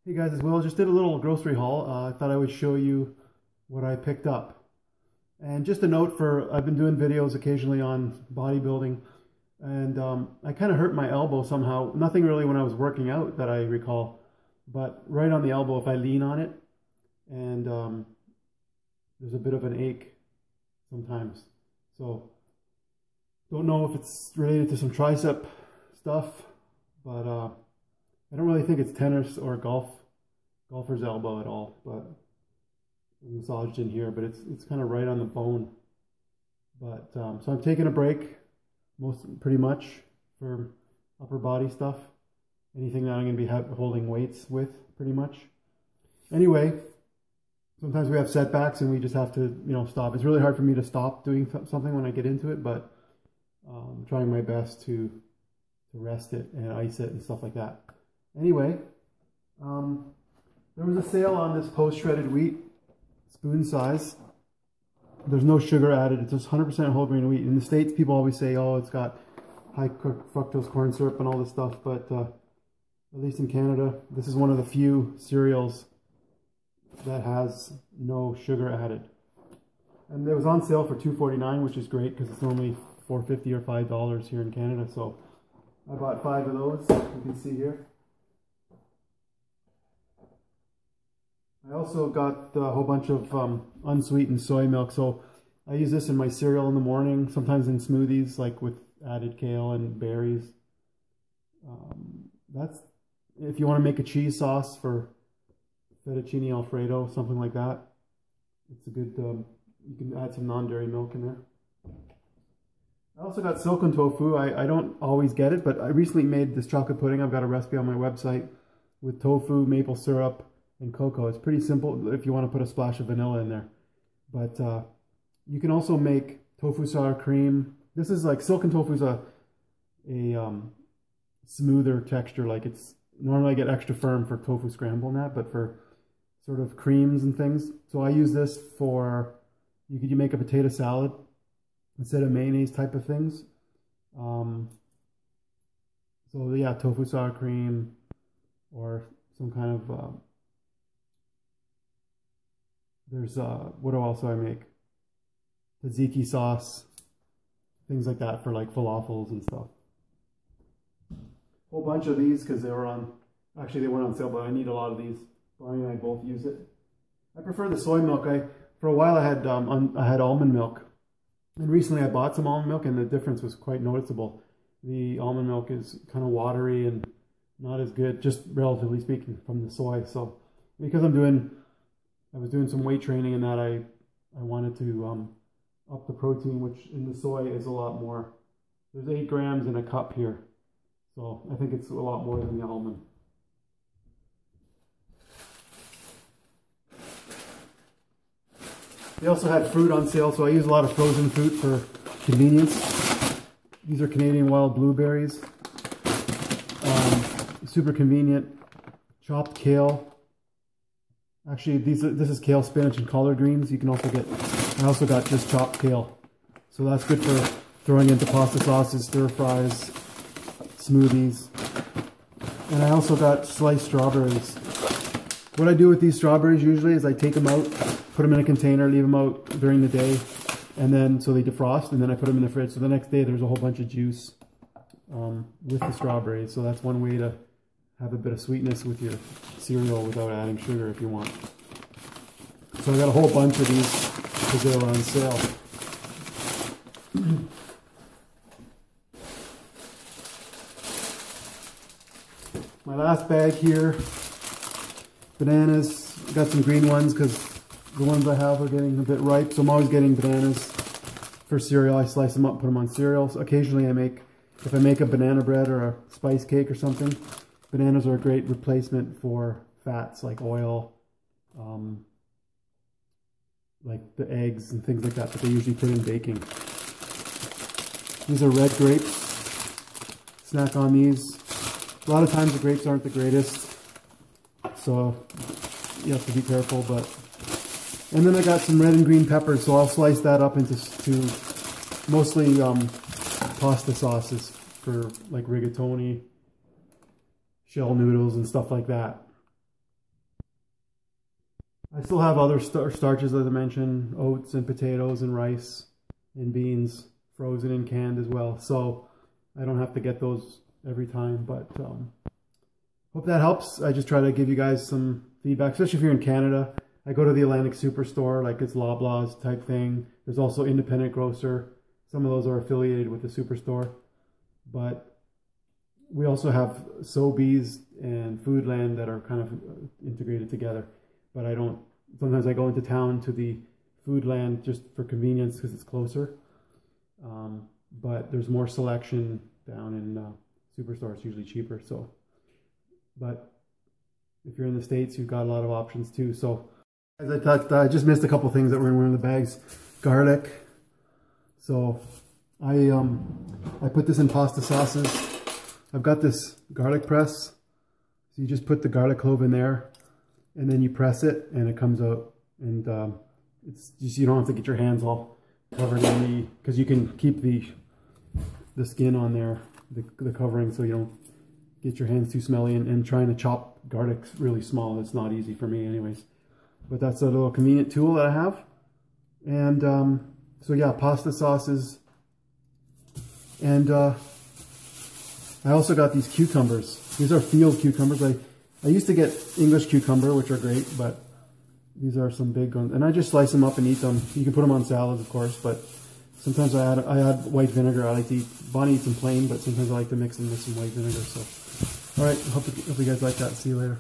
Hey guys, as well, just did a little grocery haul. I thought I would show you what I picked up. And just a note for, I've been doing videos occasionally on bodybuilding, and I kind of hurt my elbow somehow. Nothing really when I was working out that I recall, but right on the elbow if I lean on it, and there's a bit of an ache sometimes. So, don't know if it's related to some tricep stuff, but I don't really think it's tennis or golfer's elbow at all, but massaged in here, but it's kind of right on the bone. But so I'm taking a break, pretty much, for upper body stuff. Anything that I'm going to be holding weights with, pretty much. Anyway, sometimes we have setbacks and we just have to, stop. It's really hard for me to stop doing something when I get into it, but I'm trying my best to rest it and ice it and stuff like that. Anyway, there was a sale on this post-shredded wheat, spoon size. There's no sugar added. It's just 100% whole grain wheat. In the States, people always say, oh, it's got high fructose corn syrup and all this stuff, but at least in Canada, this is one of the few cereals that has no sugar added. And it was on sale for $2.49, which is great because it's normally $4.50 or $5 here in Canada. So I bought 5 of those, you can see here. I also got a whole bunch of unsweetened soy milk, so I use this in my cereal in the morning, sometimes in smoothies, like with added kale and berries. That's if you want to make a cheese sauce for fettuccine alfredo, something like that. It's a good, you can add some non-dairy milk in there. I also got silken tofu. I don't always get it, but I recently made this chocolate pudding. I've got a recipe on my website with tofu, maple syrup, and cocoa. It's pretty simple if you want to put a splash of vanilla in there. But you can also make tofu sour cream. This is like, silken tofu is a smoother texture. Like it's, normally I get extra firm for tofu scramble and that, but for sort of creams and things. So I use this for, you make a potato salad instead of mayonnaise type of things. So yeah, tofu sour cream or some kind of, there's, what else do I make? Tzatziki sauce, things like that for like falafels and stuff. Whole bunch of these because they were on, actually they weren't on sale, but I need a lot of these. Bonnie and I both use it. I prefer the soy milk. For a while I had almond milk. And recently I bought some almond milk and the difference was quite noticeable. The almond milk is kind of watery and not as good, just relatively speaking, from the soy. So because I was doing some weight training and that I wanted to up the protein, which in the soy is a lot more. There's 8 grams in a cup here. So I think it's a lot more than the almond. They also had fruit on sale, so I use a lot of frozen fruit for convenience. These are Canadian wild blueberries. Super convenient. Chopped kale. Actually, this is kale, spinach, and collard greens. You can also get, I also got just chopped kale. So that's good for throwing into pasta sauces, stir fries, smoothies. And I also got sliced strawberries. What I do with these strawberries usually is I take them out, put them in a container, leave them out during the day, and then so they defrost, and then I put them in the fridge. So the next day there's a whole bunch of juice with the strawberries. So that's one way to have a bit of sweetness with your cereal without adding sugar if you want. So I got a whole bunch of these because they were on sale. My last bag here, bananas. Got some green ones because the ones I have are getting a bit ripe. So I'm always getting bananas for cereal. I slice them up, put them on cereal. So occasionally if I make a banana bread or a spice cake or something, bananas are a great replacement for fats like oil, like the eggs and things like that they usually put in baking. These are red grapes. Snack on these. A lot of times the grapes aren't the greatest, so you have to be careful. And then I got some red and green peppers, so I'll slice that up into mostly pasta sauces for like rigatoni, shell noodles and stuff like that. I still have other starches, as I mentioned, oats and potatoes and rice and beans, frozen and canned as well. So I don't have to get those every time, but hope that helps. I just try to give you guys some feedback, especially if you're in Canada. I go to the Atlantic Superstore, like it's Loblaws type thing. There's also independent grocer. Some of those are affiliated with the Superstore. But we also have Sobeys and Foodland that are kind of integrated together. But I don't, sometimes I go into town to the Foodland just for convenience because it's closer. But there's more selection down in Superstore. It's usually cheaper. So, but if you're in the States, you've got a lot of options too. So as I talked, I just missed a couple things that were in one of the bags. Garlic. So I put this in pasta sauces. I've got this garlic press. So you just put the garlic clove in there and then you press it and it comes out. And it's just, you don't have to get your hands all covered in the, because you can keep the skin on there, the covering, so you don't get your hands too smelly. And trying to chop garlic really small, it's not easy for me anyways. But that's a little convenient tool that I have. And so yeah, pasta sauces. And I also got these cucumbers. These are field cucumbers. I used to get English cucumber, which are great, but these are some big ones. And I just slice them up and eat them. You can put them on salads, of course, but sometimes I add white vinegar. I like to eat, Bonnie eats them plain, but sometimes I like to mix them with some white vinegar. So, all right, hope you guys like that. See you later.